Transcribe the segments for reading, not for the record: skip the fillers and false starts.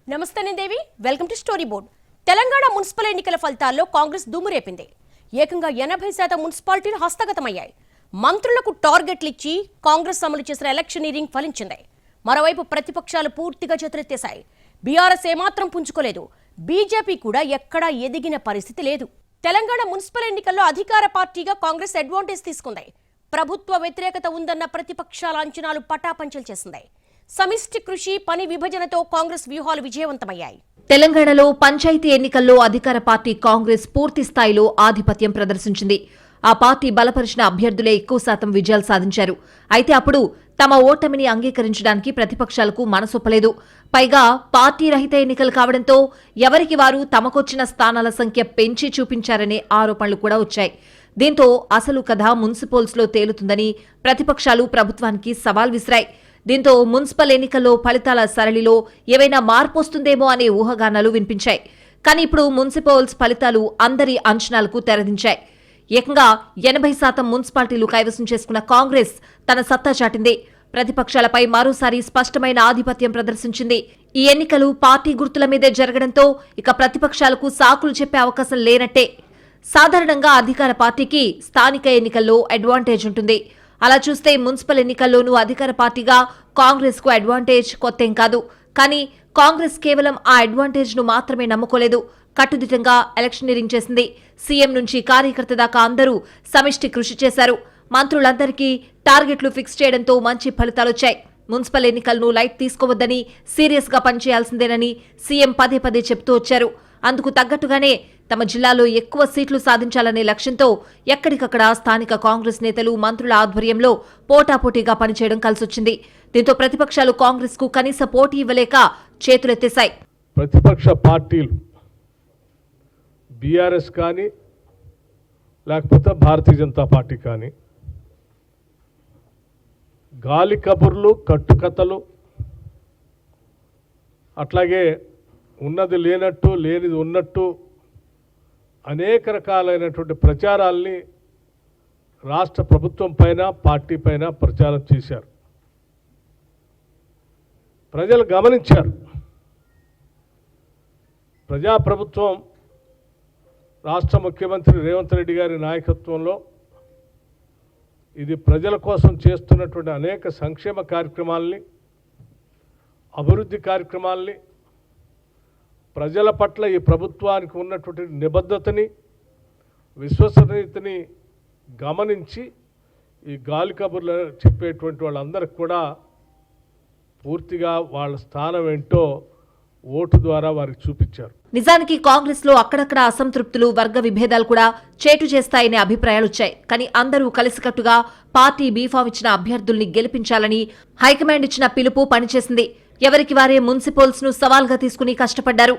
నమస్తే Devi, welcome to story board. Telangana municipal ఎన్నికల ఫలితాల్లో కాంగ్రెస్ దుమ్మురేపింది. ఏకంగా 80% మున్సిపాలిటీలు హస్తగతమయ్యాయి. మంత్రులకు టార్గెట్లు ఇచ్చి కాంగ్రెస్ అమలు చేసిన ఎలక్షనీరింగ్ ఫలించింది. మరోవైపు ప్రతిపక్షాలు పూర్తిగా చేతులెత్తేశాయి. బీఆర్ఎస్ ఏమాత్రం పుంజుకోలేదు. బీజేపీ కూడా ఎక్కడా ఎదిగిన పరిస్థితి లేదు. తెలంగాణ మున్సిపల్ ఎన్నికల్లో అధికార పార్టీగా కాంగ్రెస్ అడ్వాంటేజ్ తీసుకుంది. ప్రభుత్వ వ్యతిరేకత ఉందన్న ప్రతిపక్షాల అంచనాలు పటాపంచలు చేసింది. సమిష్టి కృషి, పని విభజనతో కాంగ్రెస్ వ్యూహాలు విజయవంతమయ్యాయి. తెలంగాణలో పంచాయతీ ఎన్నికల్లో అధికార పార్టీ కాంగ్రెస్ పూర్తి స్థాయిలో ఆధిపత్యం ప్రదర్శించింది. ఆ పార్టీ బలపరిచిన అభ్యర్థులే ఎక్కువ శాతం విజయాలు సాధించారు. అయితే అప్పుడు తమ ఓటమిని అంగీకరించడానికి ప్రతిపక్షాలకు మనసొప్పలేదు. పైగా పార్టీ రహిత ఎన్నికలు కావడంతో ఎవరికి వారు తమకొచ్చిన స్థానాల సంఖ్య పెంచి చూపించారనే ఆరోపణలు కూడా వచ్చాయి. దీంతో అసలు కథ మున్సిపల్స్లో తేలుతుందని ప్రతిపక్షాలు ప్రభుత్వానికి సవాల్ విసిరాయి. దీంతో మున్సిపల్ ఎన్నికల్లో ఫలితాల సరళిలో ఏవైనా మార్పు వస్తుందేమో అనే ఊహాగానాలు వినిపించాయి. కానీ ఇప్పుడు మున్సిపల్స్ ఫలితాలు అందరి అంచనాలకు తెరదించాయి. ఏకంగా 80% మున్సిపాలిటీలు కైవసం చేసుకున్న కాంగ్రెస్ తన సత్తా చాటింది. ప్రతిపక్షాలపై మరోసారి స్పష్టమైన ఆధిపత్యం ప్రదర్శించింది. ఈ ఎన్నికలు పార్టీ గుర్తుల మీదే జరగడంతో ఇక ప్రతిపక్షాలకు సాకులు చెప్పే అవకాశం లేనట్టే. సాధారణంగా అధికార పార్టీకి స్థానిక ఎన్నికల్లో అడ్వాంటేజ్ ఉంటుంది. అలా చూస్తే మున్సిపల్ ఎన్నికల్లోనూ అధికార పార్టీగా కాంగ్రెస్ కు అడ్వాంటేజ్ కొత్తేం కాదు. కానీ కాంగ్రెస్ కేవలం ఆ అడ్వాంటేజ్ ను మాత్రమే నమ్ముకోలేదు. కట్టుదిట్టంగా ఎలక్షనీరింగ్ చేసింది. సీఎం నుంచి కార్యకర్త దాకా అందరూ సమిష్టి కృషి చేశారు. మంత్రులందరికీ టార్గెట్లు ఫిక్స్ చేయడంతో మంచి ఫలితాలొచ్చాయి. మున్సిపల్ ఎన్నికలను లైట్ తీసుకోవద్దని, సీరియస్ గా పనిచేయాల్సిందేనని సీఎం పదే పదే చెప్తూ వచ్చారు. అందుకు తగ్గట్టుగానే తమ జిల్లాలో ఎక్కువ సీట్లు సాధించాలనే లక్ష్యంతో ఎక్కడికక్కడ స్థానిక కాంగ్రెస్ నేతలు, మంత్రుల ఆధ్వర్యంలో పోటాపోటీగా పనిచేయడం కలిసొచ్చింది. దీంతో ప్రతిపక్షాలు కాంగ్రెస్ కు కనీస పోటీ ఇవ్వలేక చేతులెత్తేశాయి. ప్రతిపక్ష పార్టీలు బీఆర్ఎస్ కానీ లేకపోతే భారతీయ జనతా పార్టీ కానీ గాలి కబుర్లు, కట్టుకథలు, అట్లాగే ఉన్నది లేనట్టు, లేనిది ఉన్నట్టు అనేక రకాలైనటువంటి ప్రచారాల్ని రాష్ట్ర ప్రభుత్వం పైన, పార్టీ పైన ప్రచారం చేశారు. ప్రజలు గమనించారు. ప్రజాప్రభుత్వం రాష్ట్ర ముఖ్యమంత్రి రేవంత్ రెడ్డి గారి నాయకత్వంలో ఇది ప్రజల కోసం చేస్తున్నటువంటి అనేక సంక్షేమ కార్యక్రమాల్ని, అభివృద్ధి కార్యక్రమాల్ని, ప్రజల పట్ల ఈ ప్రభుత్వానికి ఉన్నటువంటి నిబద్ధతని, విశ్వసనీయతని గమనించి ఈ గాలి కబుర్లు చెప్పేటువంటి వాళ్ళందరికీ కూడా పూర్తిగా వాళ్ళ స్థానం ఏంటో ఓటు ద్వారా వారికి చూపించారు. నిజానికి కాంగ్రెస్ లో అక్కడక్కడ అసంతృప్తులు, వర్గ విభేదాలు కూడా చేటు చేస్తాయనే అభిప్రాయాలు వచ్చాయి. కానీ అందరూ కలిసికట్టుగా పార్టీ బీఫామ్ ఇచ్చిన అభ్యర్థుల్ని గెలిపించాలని హైకమాండ్ ఇచ్చిన పిలుపు పనిచేసింది. ఎవరికి వారే మున్సిపల్స్ ను సవాల్గా తీసుకుని కష్టపడ్డారు.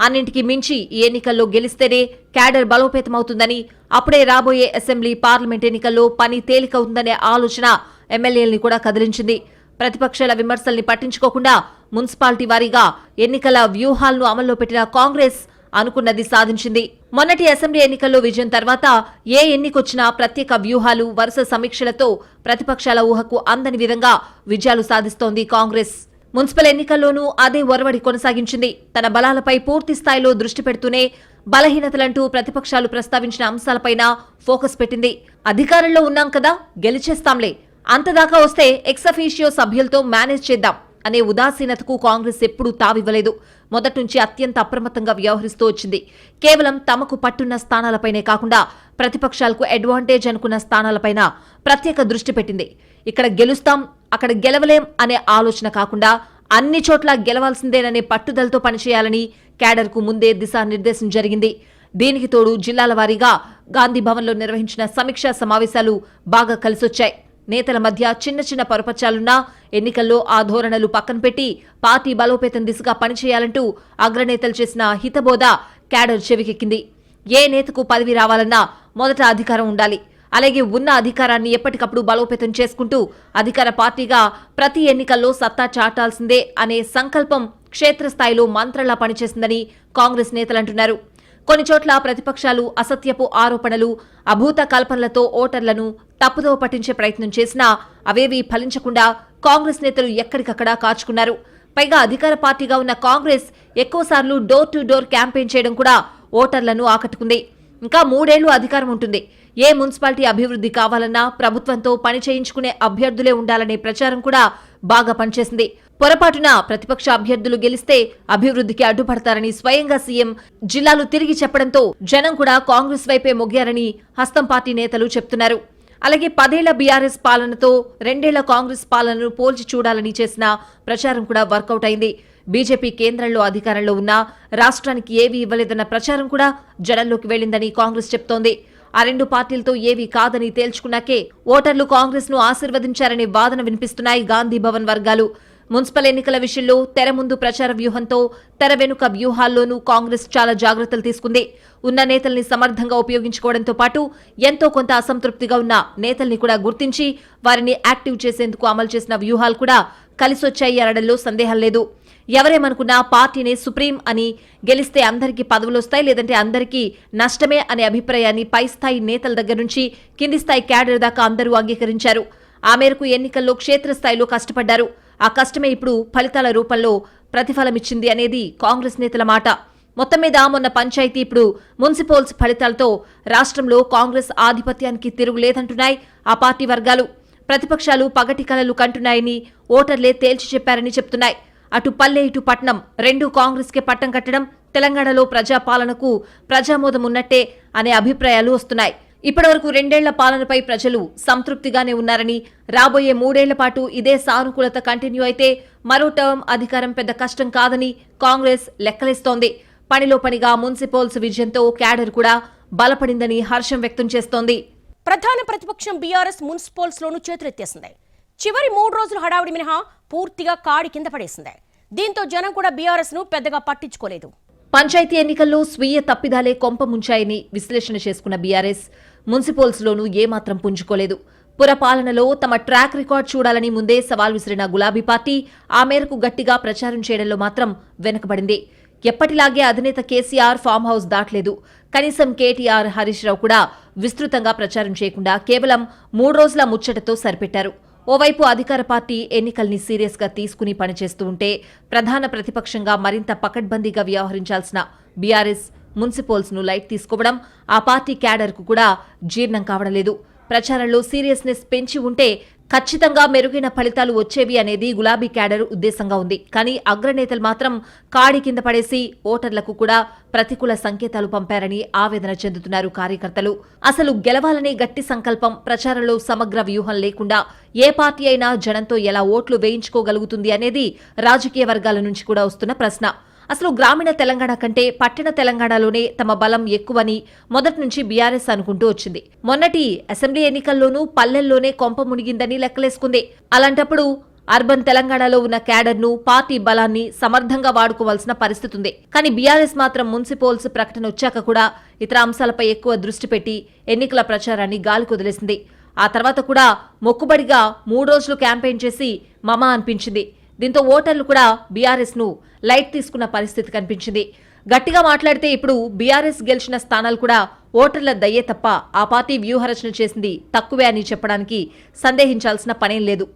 అన్నింటికి మించి ఈ ఎన్నికల్లో గెలిస్తేనే క్యాడర్ బలోపేతమవుతుందని, అప్పుడే రాబోయే అసెంబ్లీ, పార్లమెంట్ ఎన్నికల్లో పని తేలికవుతుందనే ఆలోచన ఎమ్మెల్యేల్ని కూడా కదిలించింది. ప్రతిపక్షాల విమర్శల్ని పట్టించుకోకుండా మున్సిపాలిటీ వారీగా ఎన్నికల వ్యూహాలను అమల్లో పెట్టిన కాంగ్రెస్ అనుకున్నది సాధించింది. మొన్నటి అసెంబ్లీ ఎన్నికల్లో విజయం తర్వాత ఏ ఎన్నికొచ్చినా ప్రత్యేక వ్యూహాలు, వరుస సమీక్షలతో ప్రతిపక్షాల ఊహకు అందని విధంగా విజయాలు సాధిస్తోంది కాంగ్రెస్. మున్సిపల్ ఎన్నికల్లోనూ అదే ఒరవడి కొనసాగించింది. తన బలాలపై పూర్తి స్థాయిలో దృష్టి పెడుతూనే బలహీనతలంటూ ప్రతిపక్షాలు ప్రస్తావించిన అంశాలపైన ఫోకస్ పెట్టింది. అధికారంలో ఉన్నాం కదా, గెలిచేస్తాంలే, అంతదాకా వస్తే ఎక్సఫీషియో సభ్యులతో మేనేజ్ చేద్దాం అనే ఉదాసీనతకు కాంగ్రెస్ ఎప్పుడూ తావివ్వలేదు. మొదటి నుంచి అత్యంత అప్రమత్తంగా వ్యవహరిస్తూ వచ్చింది. కేవలం తమకు పట్టున్న స్థానాలపైనే కాకుండా ప్రతిపక్షాలకు అడ్వాంటేజ్ అనుకున్న స్థానాలపైన ప్రత్యేక దృష్టి పెట్టింది. ఇక్కడ గెలుస్తాం, అక్కడ గెలవలేం అనే ఆలోచన కాకుండా అన్ని చోట్ల గెలవాల్సిందేననే పట్టుదలతో పనిచేయాలని క్యాడర్కు ముందే దిశానిర్దేశం జరిగింది. దీనికి తోడు జిల్లాల వారీగా గాంధీ భవన్లో నిర్వహించిన సమీక్షా సమావేశాలు బాగా కలిసొచ్చాయి. నేతల మధ్య చిన్న చిన్న పరపచాలున్నా ఎన్నికల్లో ఆ ధోరణులు పక్కన పెట్టి పార్టీ బలోపేతం దిశగా పనిచేయాలంటూ అగ్రనేతలు చేసిన హితబోధ క్యాడర్ చెవికెక్కింది. ఏ నేతకు పదవి రావాలన్నా మొదట అధికారం ఉండాలి. అలాగే ఉన్న అధికారాన్ని ఎప్పటికప్పుడు బలోపేతం చేసుకుంటూ అధికార పార్టీగా ప్రతి ఎన్నికల్లో సత్తా చాటాల్సిందే అనే సంకల్పం క్షేత్రస్థాయిలో మంత్రంలా పనిచేసిందని కాంగ్రెస్ నేతలంటున్నారు. కొన్ని చోట్ల ప్రతిపక్షాలు అసత్యపు ఆరోపణలు, అభూత కల్పనలతో ఓటర్లను తప్పుదోవ పట్టించే ప్రయత్నం చేసినా అవేవీ ఫలించకుండా కాంగ్రెస్ నేతలు ఎక్కడికక్కడ కాచుకున్నారు. పైగా అధికార పార్టీగా ఉన్న కాంగ్రెస్ ఎక్కువసార్లు డోర్ టు డోర్ క్యాంపెయిన్ చేయడం కూడా ఓటర్లను ఆకట్టుకుంది. ఇంకా 3 ఏళ్లు అధికారం ఉంటుంది. ఏ మున్సిపాలిటీ అభివృద్ధి కావాలన్నా ప్రభుత్వంతో పని చేయించుకునే అభ్యర్థులే ఉండాలనే ప్రచారం కూడా బాగా పనిచేసింది. పొరపాటున ప్రతిపక్ష అభ్యర్థులు గెలిస్తే అభివృద్ధికి అడ్డుపడతారని స్వయంగా సీఎం జిల్లాలు తిరిగి చెప్పడంతో జనం కూడా కాంగ్రెస్ వైపే మొగ్గారని హస్తం పార్టీ నేతలు చెప్తున్నారు. అలాగే 10 ఏళ్ల బీఆర్ఎస్ పాలనతో 2 ఏళ్ల కాంగ్రెస్ పాలనను పోల్చి చూడాలని చేసిన ప్రచారం కూడా వర్కౌట్ అయింది. బీజేపీ కేంద్రంలో అధికారంలో ఉన్నా రాష్ట్రానికి ఏవీ ఇవ్వలేదన్న ప్రచారం కూడా జనంలోకి వెళ్లిందని కాంగ్రెస్ చెప్తోంది. ఆ 2 పార్టీలతో ఏవీ కాదని తేల్చుకున్నాకే ఓటర్లు కాంగ్రెస్ ను ఆశీర్వదించారనే వాదన వినిపిస్తున్నాయి గాంధీ భవన్ వర్గాలు. మున్సిపల్ ఎన్నికల విషయంలో తెర ముందు ప్రచార వ్యూహంతో తెర వెనుక వ్యూహాల్లోనూ కాంగ్రెస్ చాలా జాగ్రత్తలు తీసుకుంది. ఉన్న నేతల్ని సమర్థంగా ఉపయోగించుకోవడంతో పాటు ఎంతో కొంత అసంతృప్తిగా ఉన్న నేతల్ని కూడా గుర్తించి వారిని యాక్టివ్ చేసేందుకు అమలు చేసిన వ్యూహాలు కూడా కలిసొచ్చాయి అనడంలో సందేహం లేదు. ఎవరేమనుకున్నా పార్టీనే సుప్రీం అని, గెలిస్తే అందరికీ పదవులొస్తాయి లేదంటే అందరికీ నష్టమే అనే అభిప్రాయాన్ని పై స్థాయి నేతల దగ్గర నుంచి కింది స్థాయి క్యాడర్ దాకా అందరూ అంగీకరించారు. ఆ మేరకు ఎన్నికల్లో క్షేత్రస్థాయిలో కష్టపడ్డారు. ఆ కష్టమే ఇప్పుడు ఫలితాల రూపంలో ప్రతిఫలమిచ్చింది అనేది కాంగ్రెస్ నేతల మాట. మొత్తం మీద మొన్న పంచాయతీ, ఇప్పుడు మున్సిపల్స్ ఫలితాలతో రాష్ట్రంలో కాంగ్రెస్ ఆధిపత్యానికి తిరుగులేదంటున్నాయి ఆ పార్టీ వర్గాలు. ప్రతిపక్షాలు పగటి కలలు కంటున్నాయని ఓటర్లే తేల్చి చెప్పారని చెప్తున్నాయి. అటు పల్లె ఇటు పట్నం 2 కాంగ్రెస్కే పట్టం కట్టడం, తెలంగాణలో ప్రజాపాలనకు ప్రజామోదం ఉన్నట్టే అనే అభిప్రాయాలు వస్తున్నాయి. ఇప్పటివరకు 2 ఏళ్ల పాలనపై ప్రజలు సంతృప్తిగానే ఉన్నారని, రాబోయే 3 ఏళ్ల పాటు ఇదే సానుకూలత కంటిన్యూ అయితే మరో టర్మ్ అధికారం పెద్ద కష్టం కాదని కాంగ్రెస్ లెక్కలేస్తోంది. పనిలో పనిగా మున్సిపల్స్ విజయంతో క్యాడర్ కూడా బలపడిందని హర్షం వ్యక్తం చేస్తోంది. ప్రధాన ప్రతిపక్షం బీఆర్ఎస్ మున్సిపల్స్ లోనూ చేతులెత్తేసింది. చివరి 3 రోజులు హడావుడి మినహా పూర్తిగా కాడి కింద పడేసింది. దీంతో జనం కూడా బీఆర్ఎస్ ను పెద్దగా పట్టించుకోలేదు. పంచాయతీ ఎన్నికల్లో స్వీయ తప్పిదాలే కొంప ముంచాయని విశ్లేషణ చేసుకున్న బీఆర్ఎస్ మున్సిపల్స్ లోనూ ఏమాత్రం పుంజుకోలేదు. పురపాలనలో తమ ట్రాక్ రికార్డ్ చూడాలని ముందే సవాల్ విసిరిన గులాబీ పార్టీ ఆ మేరకు గట్టిగా ప్రచారం చేయడంలో మాత్రం వెనుకబడింది. ఎప్పటిలాగే అధినేత కేసీఆర్ ఫామ్ హౌస్ దాటలేదు. కనీసం కేటీఆర్, హరీష్ రావు కూడా విస్తృతంగా ప్రచారం చేయకుండా కేవలం 3 రోజుల ముచ్చటతో సరిపెట్టారు. ఓవైపు అధికార పార్టీ ఎన్నికల్ని సీరియస్ గా తీసుకుని పనిచేస్తూ ఉంటే, ప్రధాన ప్రతిపక్షంగా మరింత పకడ్బందీగా వ్యవహరించాల్సిన బీఆర్ఎస్ మున్సిపల్స్ ను లైట్ తీసుకోవడం ఆ పార్టీ క్యాడర్ కు కూడా జీర్ణం కావడం లేదు. ప్రచారంలో సీరియస్నెస్ పెంచి ఉంటే ఖచ్చితంగా మెరుగైన ఫలితాలు వచ్చేవి అనేది గులాబీ క్యాడర్ ఉద్దేశంగా ఉంది. కానీ అగ్రనేతలు మాత్రం కాడి కింద పడేసి ఓటర్లకు కూడా ప్రతికూల సంకేతాలు పంపారని ఆవేదన చెందుతున్నారు కార్యకర్తలు. అసలు గెలవాలనే గట్టి సంకల్పం, ప్రచారంలో సమగ్ర వ్యూహం లేకుండా ఏ పార్టీ అయినా జనంతో ఎలా ఓట్లు వేయించుకోగలుగుతుంది అనేది రాజకీయ వర్గాల నుంచి కూడా వస్తున్న ప్రశ్న. అసలు గ్రామీణ తెలంగాణ కంటే పట్టణ తెలంగాణలోనే తమ బలం ఎక్కువని మొదటి నుంచి బీఆర్ఎస్ అనుకుంటూ వచ్చింది. మొన్నటి అసెంబ్లీ ఎన్నికల్లోనూ పల్లెల్లోనే కొంప మునిగిందని లెక్కలేసుకుంది. అలాంటప్పుడు అర్బన్ తెలంగాణలో ఉన్న క్యాడర్ను, పార్టీ బలాన్ని సమర్థంగా వాడుకోవాల్సిన పరిస్థితి ఉంది. కానీ బీఆర్ఎస్ మాత్రం మున్సిపల్స్ ప్రకటన వచ్చాక కూడా ఇతర అంశాలపై ఎక్కువ దృష్టి పెట్టి ఎన్నికల ప్రచారాన్ని గాలికొదిలేసింది. ఆ తర్వాత కూడా మొక్కుబడిగా 3 రోజులు క్యాంపెయిన్ చేసి మమా అనిపించింది. దీంతో ఓటర్లు కూడా బీఆర్ఎస్ ను లైట్ తీసుకున్న పరిస్థితి కనిపించింది. గట్టిగా మాట్లాడితే ఇప్పుడు బీఆర్ఎస్ గెలిచిన స్థానాలు కూడా ఓటర్ల దయ్యే తప్ప ఆ పార్టీ వ్యూహరచన చేసింది తక్కువే అని చెప్పడానికి సందేహించాల్సిన పనేం లేదు.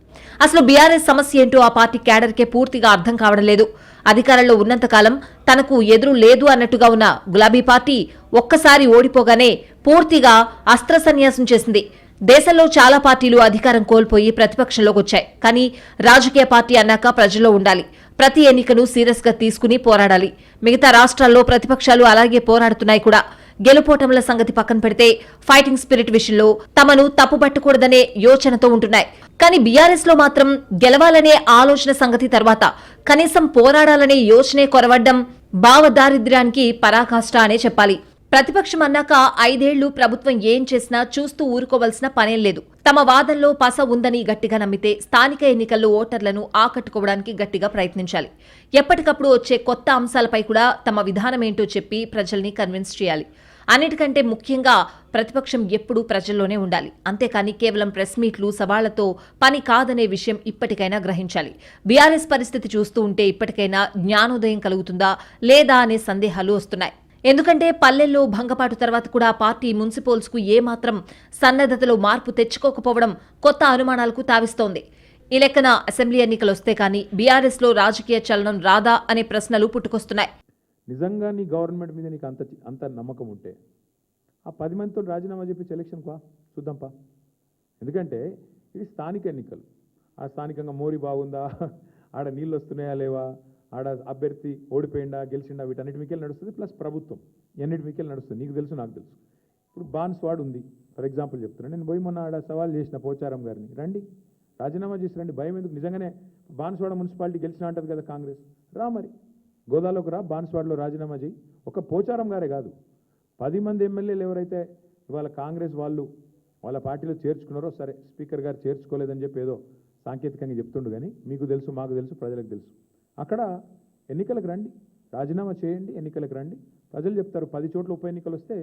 అసలు బీఆర్ఎస్ సమస్య ఏంటో ఆ పార్టీ క్యాడర్కే పూర్తిగా అర్థం కావడం లేదు. అధికారంలో ఉన్నంతకాలం తనకు ఎదురు లేదు అన్నట్టుగా ఉన్న గులాబీ పార్టీ ఒక్కసారి ఓడిపోగానే పూర్తిగా అస్త్ర సన్యాసం చేసింది. దేశంలో చాలా పార్టీలు అధికారం కోల్పోయి ప్రతిపక్షంలోకి వచ్చాయి. కానీ రాజకీయ పార్టీ అన్నాక ప్రజల్లో ఉండాలి. ప్రతి ఎన్నికను సీరియస్ గా తీసుకుని పోరాడాలి. మిగతా రాష్ట్రాల్లో ప్రతిపక్షాలు అలాగే పోరాడుతున్నాయి కూడా. గెలుపోటముల సంగతి పక్కన పెడితే ఫైటింగ్ స్పిరిట్ విషయంలో తమను తప్పుపట్టకూడదనే యోచనతో ఉంటున్నాయి. కానీ బీఆర్ఎస్ లో మాత్రం గెలవాలనే ఆలోచన సంగతి తర్వాత కనీసం పోరాడాలనే యోచనే కొరవడ్డం భావదారిద్ర్యానికి పరాకాష్ట అనే చెప్పాలి. ప్రతిపక్షం అన్నాక 5 ఏళ్లు ప్రభుత్వం ఏం చేసినా చూస్తూ ఊరుకోవలసిన పనేం లేదు. తమ వాదనలో పస ఉందని గట్టిగా నమ్మితే స్థానిక ఎన్నికల్లో ఓటర్లను ఆకట్టుకోవడానికి గట్టిగా ప్రయత్నించాలి. ఎప్పటికప్పుడు వచ్చే కొత్త అంశాలపై కూడా తమ విధానమేంటో చెప్పి ప్రజల్ని కన్విన్స్ చేయాలి. అన్నిటికంటే ముఖ్యంగా ప్రతిపక్షం ఎప్పుడూ ప్రజల్లోనే ఉండాలి. అంతేకాని కేవలం ప్రెస్ మీట్లు, సవాళ్లతో పని కాదనే విషయం ఇప్పటికైనా గ్రహించాలి. బీఆర్ఎస్ పరిస్థితి చూస్తూ ఉంటే ఇప్పటికైనా జ్ఞానోదయం కలుగుతుందా లేదా అనే సందేహాలు వస్తున్నాయి. ఎందుకంటే పల్లెల్లో భంగపాటు తర్వాత కూడా పార్టీ మున్సిపల్స్ కు ఏమాత్రం సన్నద్ధతలో మార్పు తెచ్చుకోకపోవడం కొత్త అనుమానాలకు తావిస్తోంది. ఈ లెక్కన అసెంబ్లీ ఎన్నికలు వస్తే కానీ బీఆర్ఎస్లో రాజకీయ చలనం రాదా అనే ప్రశ్నలు పుట్టుకొస్తున్నాయి. నిజంగా నీ గవర్నమెంట్ మీద నీకు అంత నమ్మకం ఉంటే ఆ 10 మందితో రాజీనామా చేపించి ఎలక్షన్ చూద్దాంపా. ఎందుకంటే ఇది స్థానిక ఎన్నికలు. ఆ స్థానికంగా మోరీ బాగుందా, ఆడ నీళ్ళు వస్తున్నాయా లేవా, ఆడ అభ్యర్థి ఓడిపోయిందా గెలిచిండా, వీటన్నిటి మీకెళ్ళి నడుస్తుంది. ప్లస్ ప్రభుత్వం ఎన్నిటి మీకెళ్ళి నడుస్తుంది. నీకు తెలుసు, నాకు తెలుసు. ఇప్పుడు బాన్స్వాడ్ ఉంది, ఫర్ ఎగ్జాంపుల్ చెప్తున్నాను. నేను పోయి మొన్న ఆడ సవాల్ చేసిన పోచారం గారిని, రండి రాజీనామా చేసి రండి, భయం ఎందుకు, నిజంగానే బాన్స్వాడ మున్సిపాలిటీ గెలిచినా అంటది కదా కాంగ్రెస్, రా మరి గోదాలోకి రా, బాన్స్వాడలో రాజీనామా చేయి. ఒక పోచారం గారే కాదు, 10 మంది ఎమ్మెల్యేలు ఎవరైతే ఇవాళ కాంగ్రెస్ వాళ్ళు వాళ్ళ పార్టీలో చేర్చుకున్నారో, సరే స్పీకర్ గారు చేర్చుకోలేదని చెప్పి ఏదో సాంకేతికంగా చెప్తుండు, కానీ మీకు తెలుసు, మాకు తెలుసు, ప్రజలకు తెలుసు. అక్కడ ఎన్నికలకు రండి, రాజీనామా చేయండి, ఎన్నికలకు రండి, ప్రజలు చెప్తారు. 10 చోట్ల ఉప ఎన్నికలు వస్తే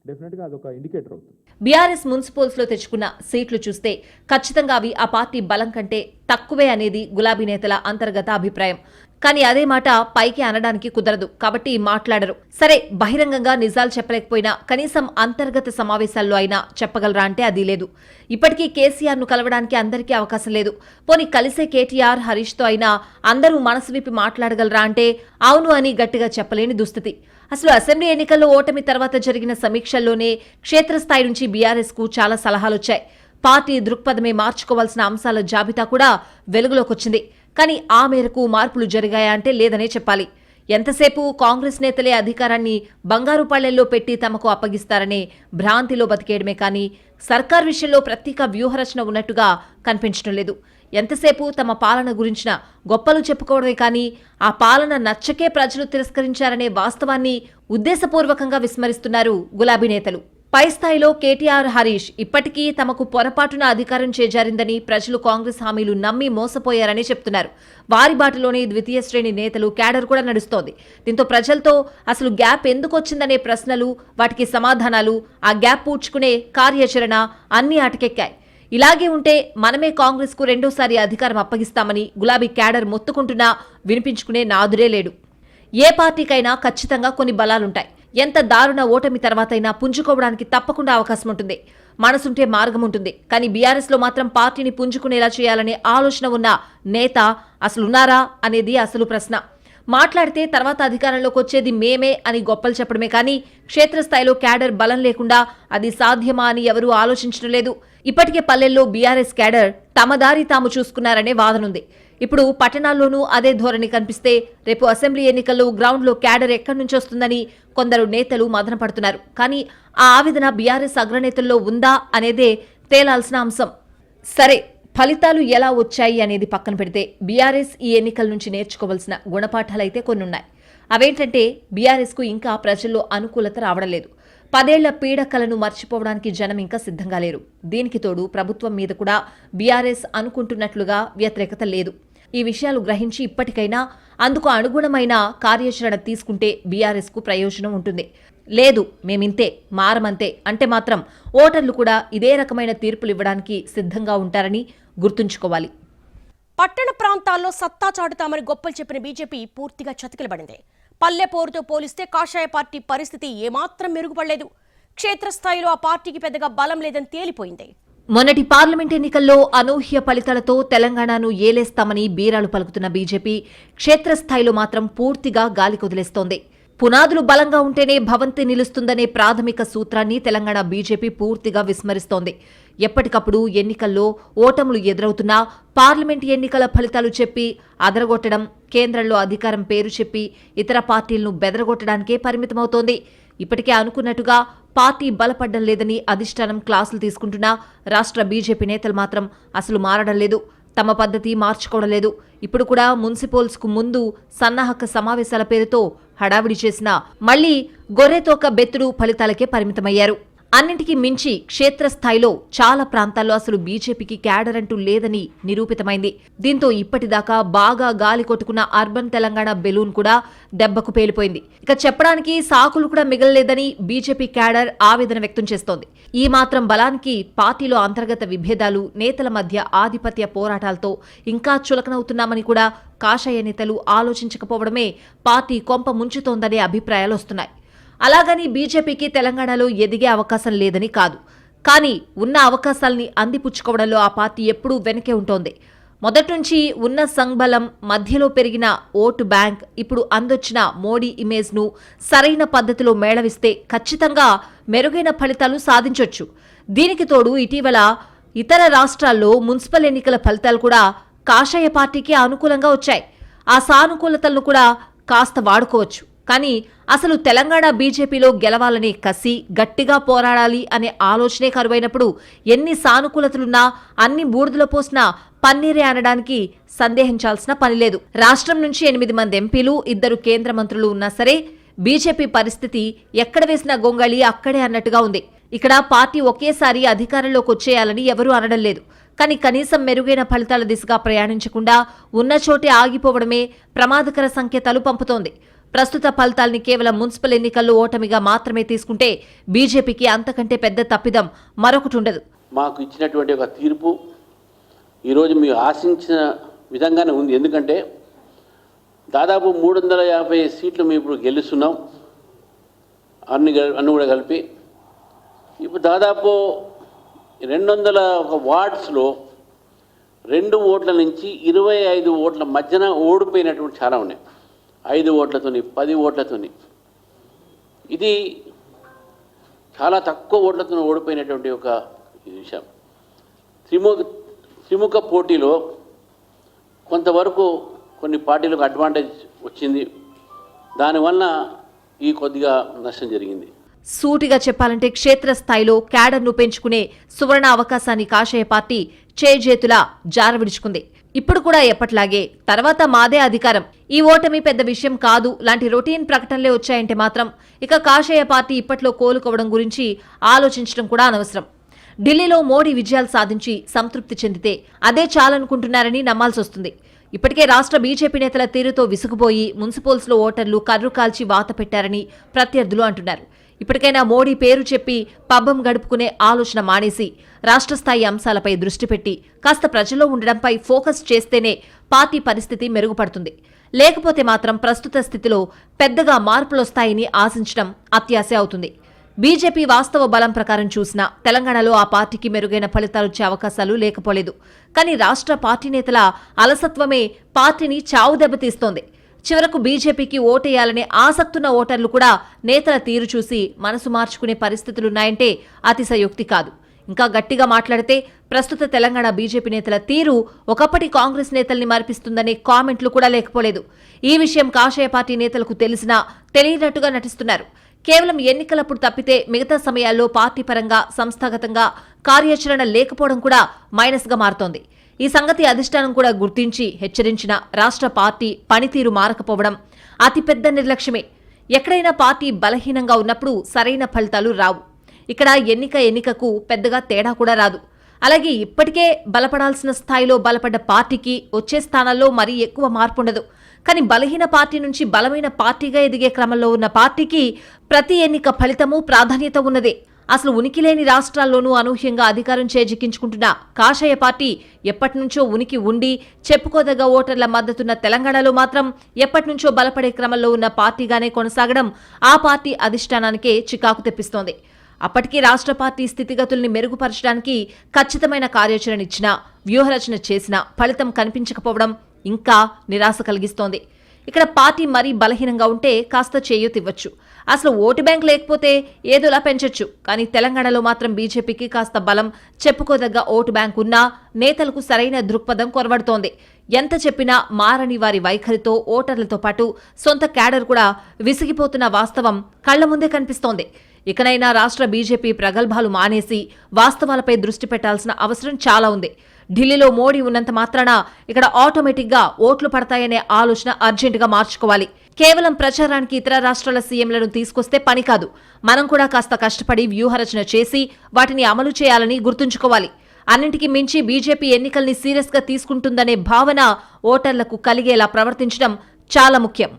డెఫినెట్గా అదొక ఇండికేటర్ అవుతుంది. బీఆర్ఎస్ మున్సిపల్స్ లో తెచ్చుకున్న సీట్లు చూస్తే ఖచ్చితంగా అవి ఆ పార్టీ బలం కంటే తక్కువే అనేది గులాబీ నేతల అంతర్గత అభిప్రాయం. కానీ అదే మాట పైకి అనడానికి కుదరదు కాబట్టి మాట్లాడరు. సరే, బహిరంగంగా నిజాలు చెప్పలేకపోయినా కనీసం అంతర్గత సమావేశాల్లో అయినా చెప్పగలరా అంటే అది లేదు. ఇప్పటికీ కేసీఆర్ ను కలవడానికి అందరికీ అవకాశం లేదు. పోనీ కలిసే కేటీఆర్, హరీష్ తో అయినా అందరూ మనసు విప్పి మాట్లాడగలరా అంటే అవును అని గట్టిగా చెప్పలేని దుస్థితి. అసలు అసెంబ్లీ ఎన్నికల్లో ఓటమి తర్వాత జరిగిన సమీక్షల్లోనే క్షేత్రస్థాయి నుంచి బీఆర్ఎస్ కు చాలా సలహాలొచ్చాయి. పార్టీ దృక్పథమే మార్చుకోవాల్సిన అంశాల జాబితా కూడా వెలుగులోకొచ్చింది. కానీ ఆ మేరకు మార్పులు జరిగాయా అంటే లేదనే చెప్పాలి. ఎంతసేపు కాంగ్రెస్ నేతలే అధికారాన్ని బంగారు పళ్లెల్లో పెట్టి తమకు అప్పగిస్తారనే భ్రాంతిలో బతికేయడమే కానీ సర్కార్ విషయంలో ప్రత్యేక వ్యూహరచన ఉన్నట్టుగా కనిపించడం లేదు. ఎంతసేపు తమ పాలన గురించిన గొప్పలు చెప్పుకోవడమే కానీ ఆ పాలన నచ్చకే ప్రజలు తిరస్కరించారనే వాస్తవాన్ని ఉద్దేశపూర్వకంగా విస్మరిస్తున్నారు గులాబీ నేతలు. పై స్థాయిలో కేటీఆర్, హరీష్ ఇప్పటికీ తమకు పొరపాటున అధికారం చేజారిందని ప్రజలు కాంగ్రెస్ హామీలు నమ్మి మోసపోయారని చెప్తున్నారు. వారి బాటలోనే ద్వితీయ శ్రేణి నేతలు క్యాడర్ కూడా నడుస్తోంది. దీంతో ప్రజలతో అసలు గ్యాప్ ఎందుకు వచ్చిందనే ప్రశ్నలు, వాటికి సమాధానాలు, ఆ గ్యాప్ పూడ్చుకునే కార్యాచరణ అన్నీ అటకెక్కాయి. ఇలాగే ఉంటే మనమే కాంగ్రెస్ కు రెండోసారి అధికారం అప్పగిస్తామని గులాబీ క్యాడర్ మొత్తుకుంటున్నా వినిపించుకునే నాదురే లేడు. ఏ పార్టీకైనా ఖచ్చితంగా కొన్ని బలాలుంటాయి. ఎంత దారుణ ఓటమి తర్వాతైనా పుంజుకోవడానికి తప్పకుండా అవకాశం ఉంటుంది. మనసుంటే మార్గం ఉంటుంది. కానీ బీఆర్ఎస్ లో మాత్రం పార్టీని పుంజుకునేలా చేయాలనే ఆలోచన ఉన్న నేత అసలున్నారా అనేది అసలు ప్రశ్న. మాట్లాడితే తర్వాత అధికారంలోకి వచ్చేది మేమే అని గొప్పలు చెప్పడమే కానీ క్షేత్రస్థాయిలో క్యాడర్ బలం లేకుండా అది సాధ్యమా అని ఎవరూ ఆలోచించడం లేదు. ఇప్పటికే పల్లెల్లో బీఆర్ఎస్ క్యాడర్ తమ దారి తాము చూసుకున్నారనే వాదనుంది. ఇప్పుడు పట్టణాల్లోనూ అదే ధోరణి కనిపిస్తే రేపు అసెంబ్లీ ఎన్నికల్లో గ్రౌండ్లో క్యాడర్ ఎక్కడి నుంచి వస్తుందని కొందరు నేతలు మదనపడుతున్నారు. కానీ ఆ ఆవేదన బీఆర్ఎస్ అగ్రనేతల్లో ఉందా అనేదే తేలాల్సిన అంశం. సరే, ఫలితాలు ఎలా వచ్చాయి అనేది పక్కన పెడితే బీఆర్ఎస్ ఈ ఎన్నికల నుంచి నేర్చుకోవాల్సిన గుణపాఠాలైతే కొన్నున్నాయి. అవేంటంటే బీఆర్ఎస్ కు ఇంకా ప్రజల్లో అనుకూలత రావడం లేదు. 10 ఏళ్ల పీడకలను మర్చిపోవడానికి జనం ఇంకా సిద్ధంగా లేరు. దీనికి తోడు ప్రభుత్వం మీద కూడా బీఆర్ఎస్ అనుకుంటున్నట్లుగా వ్యతిరేకత లేదు. ఈ విషయాలు గ్రహించి ఇప్పటికైనా అందుకు అనుగుణమైన కార్యాచరణ తీసుకుంటే బీఆర్ఎస్ కు ప్రయోజనం ఉంటుంది. లేదు మేమింతే మారమంతే అంటే మాత్రం ఓటర్లు కూడా ఇదే రకమైన తీర్పులు ఇవ్వడానికి సిద్ధంగా ఉంటారని గుర్తుంచుకోవాలి. పట్టణ ప్రాంతాల్లో సత్తా చాటుతామని గొప్పలు చెప్పిన బీజేపీ పూర్తిగా చతికిలబడింది. పల్లె పోరుతో పోలిస్తే కాషాయ పార్టీ పరిస్థితి ఏమాత్రం మెరుగుపడలేదు. క్షేత్రస్థాయిలో ఆ పార్టీకి పెద్దగా బలం లేదని తేలిపోయింది. మొన్నటి పార్లమెంట్ ఎన్నికల్లో అనూహ్య ఫలితాలతో తెలంగాణను ఏలేస్తామని బీరాలు పలుకుతున్న బీజేపీ క్షేత్రస్థాయిలో మాత్రం పూర్తిగా గాలి కొదిలేస్తోంది. పునాదులు బలంగా ఉంటేనే భవంతి నిలుస్తుందనే ప్రాథమిక సూత్రాన్ని తెలంగాణ బీజేపీ పూర్తిగా విస్మరిస్తోంది. ఎప్పటికప్పుడు ఎన్నికల్లో ఓటములు ఎదురవుతున్నా పార్లమెంట్ ఎన్నికల ఫలితాలు చెప్పి అదరగొట్టడం, కేంద్రంలో అధికారం పేరు చెప్పి ఇతర పార్టీలను బెదరగొట్టడానికే పరిమితమవుతోంది. ఇప్పటికే అనుకున్నట్టుగా పార్టీ బలపడ్డం లేదని అధిష్టానం క్లాసులు తీసుకుంటున్నా రాష్ట్ర బీజేపీ నేతలు మాత్రం అసలు మారడం లేదు. తమ పద్ధతి మార్చుకోవడం లేదు. ఇప్పుడు కూడా మున్సిపల్స్ కు ముందు సన్నాహక సమావేశాల పేరుతో హడావిడి చేసినా మళ్లీ గొర్రెతోక బెత్తుడు ఫలితాలకే పరిమితమయ్యారు. అన్నింటికీ మించి క్షేత్రస్థాయిలో చాలా ప్రాంతాల్లో అసలు బీజేపీకి క్యాడర్ అంటూ లేదని నిరూపితమైంది. దీంతో ఇప్పటిదాకా బాగా గాలి కొట్టుకున్న అర్బన్ తెలంగాణ బెలూన్ కూడా దెబ్బకు పేలిపోయింది. ఇక చెప్పడానికి సాకులు కూడా మిగలలేదని బీజేపీ క్యాడర్ ఆవేదన వ్యక్తం చేస్తోంది. ఈ మాత్రం బలానికి పార్టీలో అంతర్గత విభేదాలు, నేతల మధ్య ఆధిపత్య పోరాటాలతో ఇంకా చులకనవుతున్నామని కూడా కాషాయ నేతలు ఆలోచించకపోవడమే పార్టీ కొంప ముంచుతోందనే అభిప్రాయాలు వస్తున్నాయి. అలాగని బీజేపీకి తెలంగాణలో ఎదిగే అవకాశం లేదని కాదు. కానీ ఉన్న అవకాశాల్ని అందిపుచ్చుకోవడంలో ఆ పార్టీ ఎప్పుడూ వెనకే ఉంటోంది. మొదటి నుంచి ఉన్న సంబలం, మధ్యలో పెరిగిన ఓటు బ్యాంక్, ఇప్పుడు అందొచ్చిన మోడీ ఇమేజ్ను సరైన పద్ధతిలో మేళవిస్తే ఖచ్చితంగా మెరుగైన ఫలితాలు సాధించొచ్చు. దీనికి తోడు ఇటీవల ఇతర రాష్ట్రాల్లో మున్సిపల్ ఎన్నికల ఫలితాలు కూడా కాషాయ పార్టీకి అనుకూలంగా వచ్చాయి. ఆ సానుకూలతలను కూడా కాస్త వాడుకోవచ్చు. కానీ అసలు తెలంగాణ బీజేపీలో గెలవాలనే కసి, గట్టిగా పోరాడాలి అనే ఆలోచనే కరువైనప్పుడు ఎన్ని సానుకూలతలున్నా, అన్ని బూడిదలో పోసినా పన్నీరే అనడానికి సందేహించాల్సిన పనిలేదు. రాష్ట్రం నుంచి 8 మంది ఎంపీలు, 2 కేంద్ర మంత్రులు ఉన్నా సరే బీజేపీ పరిస్థితి ఎక్కడ వేసిన గొంగళి అక్కడే అన్నట్టుగా ఉంది. ఇక్కడ పార్టీ ఒకేసారి అధికారంలోకి వచ్చేయాలని ఎవరూ అనడం లేదు. కానీ కనీసం మెరుగైన ఫలితాల దిశగా ప్రయాణించకుండా ఉన్న చోటే ఆగిపోవడమే ప్రమాదకర సంకేతాలు పంపుతోంది. ప్రస్తుత ఫలితాల్ని కేవలం మున్సిపల్ ఎన్నికల్లో ఓటమిగా మాత్రమే తీసుకుంటే బీజేపీకి అంతకంటే పెద్ద తప్పిదం మరొకటి ఉండదు. మాకు ఇచ్చినటువంటి ఒక తీర్పు ఈరోజు మేము ఆశించిన విధంగానే ఉంది. ఎందుకంటే దాదాపు 350 సీట్లు మేము ఇప్పుడు గెలుస్తున్నాం, అన్ని కూడా కలిపి. ఇప్పుడు దాదాపు 201 వార్డ్స్లో 2 ఓట్ల నుంచి 25 ఓట్ల మధ్యన ఓడిపోయినటువంటి చాలా ఉన్నాయి. 5 ఓట్లతోని, 10 ఓట్లతోని. ఇది చాలా తక్కువ ఓట్లతో ఓడిపోయినటువంటి ఒక విషయం. త్రిముఖ పోటీలో కొంతవరకు కొన్ని పార్టీలకు అడ్వాంటేజ్ వచ్చింది. దానివల్ల ఈ కొద్దిగా నష్టం జరిగింది. సూటిగా చెప్పాలంటే క్షేత్రస్థాయిలో క్యాడర్ను పెంచుకునే సువర్ణ అవకాశాన్ని కాషాయ పార్టీ చేజేతులా జారవిడుచుకుంది. ఇప్పుడు కూడా ఎప్పట్లాగే తర్వాత మాదే అధికారం, ఈ ఓటమి పెద్ద విషయం కాదు లాంటి రొటీన్ ప్రకటనలే వచ్చాయంటే మాత్రం ఇక కాషాయ పార్టీ ఇప్పట్లో కోలుకోవడం గురించి ఆలోచించడం కూడా అనవసరం. ఢిల్లీలో మోడీ విజయాలు సాధించి సంతృప్తి చెందితే అదే చాలనుకుంటున్నారని నమ్మాల్సి వస్తుంది. ఇప్పటికే రాష్ట్ర బీజేపీ నేతల తీరుతో విసుగుపోయి మున్సిపల్స్లో ఓటర్లు కర్రు కాల్చి వాత పెట్టారని ప్రత్యర్థులు అంటున్నారు. ఇప్పటికైనా మోడీ పేరు చెప్పి పబ్బం గడుపుకునే ఆలోచన మానేసి రాష్ట్ర స్థాయి అంశాలపై దృష్టి పెట్టి కాస్త ప్రజల్లో ఉండడంపై ఫోకస్ చేస్తేనే పార్టీ పరిస్థితి మెరుగుపడుతుంది. లేకపోతే మాత్రం ప్రస్తుత స్థితిలో పెద్దగా మార్పులొస్తాయని ఆశించడం అత్యాశ అవుతుంది. బీజేపీ వాస్తవ బలం ప్రకారం చూసినా తెలంగాణలో ఆ పార్టీకి మెరుగైన ఫలితాలొచ్చే అవకాశాలు లేకపోలేదు. కానీ రాష్ట్ర పార్టీ నేతల అలసత్వమే పార్టీని చావు దెబ్బతీస్తోంది. చివరకు బీజేపీకి ఓటేయాలనే ఆసక్తున్న ఓటర్లు కూడా నేతల తీరు చూసి మనసు మార్చుకునే పరిస్థితులున్నాయంటే అతిశయోక్తి కాదు. ఇంకా గట్టిగా మాట్లాడితే ప్రస్తుత తెలంగాణ బీజేపీ నేతల తీరు ఒకప్పటి కాంగ్రెస్ నేతల్ని మరిపిస్తుందనే కామెంట్లు కూడా లేకపోలేదు. ఈ విషయం కాషాయ పార్టీ నేతలకు తెలిసినా తెలియనట్టుగా నటిస్తున్నారు. కేవలం ఎన్నికలప్పుడు తప్పితే మిగతా సమయాల్లో పార్టీ పరంగా సంస్థాగతంగా కార్యాచరణ లేకపోవడం కూడా మైనస్గా మారుతోంది. ఈ సంగతి అధిష్టానం కూడా గుర్తించి హెచ్చరించిన రాష్ట్ర పార్టీ పనితీరు మారకపోవడం అతిపెద్ద నిర్లక్ష్యమే. ఎక్కడైనా పార్టీ బలహీనంగా ఉన్నప్పుడు సరైన ఫలితాలు రావు. ఇక్కడ ఎన్నికకు పెద్దగా తేడా కూడా రాదు. అలాగే ఇప్పటికే బలపడాల్సిన స్థాయిలో బలపడ్డ పార్టీకి వచ్చే స్థానాల్లో మరీ ఎక్కువ మార్పు ఉండదు. కానీ బలహీన పార్టీ నుంచి బలమైన పార్టీగా ఎదిగే క్రమంలో ఉన్న పార్టీకి ప్రతి ఎన్నిక ఫలితము ప్రాధాన్యత ఉన్నదే. అసలు ఉనికి లేని రాష్ట్రాల్లోనూ అనూహ్యంగా అధికారం చేజిక్కించుకుంటున్న కాషాయ పార్టీ ఎప్పటినుంచో ఉనికి ఉండి చెప్పుకోదగ్గ ఓటర్ల మద్దతున్న తెలంగాణలో మాత్రం ఎప్పటినుంచో బలపడే క్రమంలో ఉన్న పార్టీగానే కొనసాగడం ఆ పార్టీ అధిష్టానానికే చికాకు తెప్పిస్తోంది. అప్పటికీ రాష్ట్ర పార్టీ స్థితిగతుల్ని మెరుగుపరచడానికి ఖచ్చితమైన కార్యాచరణ ఇచ్చినా, వ్యూహరచన చేసినా ఫలితం కనిపించకపోవడం ఇంకా నిరాశ కలిగిస్తోంది. ఇక్కడ పార్టీ మరీ బలహీనంగా ఉంటే కాస్త చేయూతివ్వచ్చు. అసలు ఓటు బ్యాంక్ లేకపోతే ఏదోలా పెంచొచ్చు. కానీ తెలంగాణలో మాత్రం బీజేపీకి కాస్త బలం, చెప్పుకోదగ్గ ఓటు బ్యాంక్ ఉన్నా నేతలకు సరైన దృక్పథం కొరవడుతోంది. ఎంత చెప్పినా మారని వారి వైఖరితో ఓటర్లతో పాటు సొంత క్యాడర్ కూడా విసిగిపోతున్న వాస్తవం కళ్ల ముందే కనిపిస్తోంది. ఇకనైనా రాష్ట్ర బీజేపీ ప్రగల్భాలు మానేసి వాస్తవాలపై దృష్టి పెట్టాల్సిన అవసరం చాలా ఉంది. ఢిల్లీలో మోడీ ఉన్నంత మాత్రాన ఇక్కడ ఆటోమేటిక్గా ఓట్లు పడతాయనే ఆలోచన అర్జెంటుగా మార్చుకోవాలి. కేవలం ప్రచారానికి ఇతర రాష్ట్రాల సీఎంలను తీసుకొస్తే పని కాదు. మనం కూడా కాస్త కష్టపడి వ్యూహరచన చేసి వాటిని అమలు చేయాలని గుర్తుంచుకోవాలి. అన్నింటికీ మించి బీజేపీ ఎన్నికల్ని సీరియస్గా తీసుకుంటుందనే భావన ఓటర్లకు కలిగేలా ప్రవర్తించడం చాలా ముఖ్యం.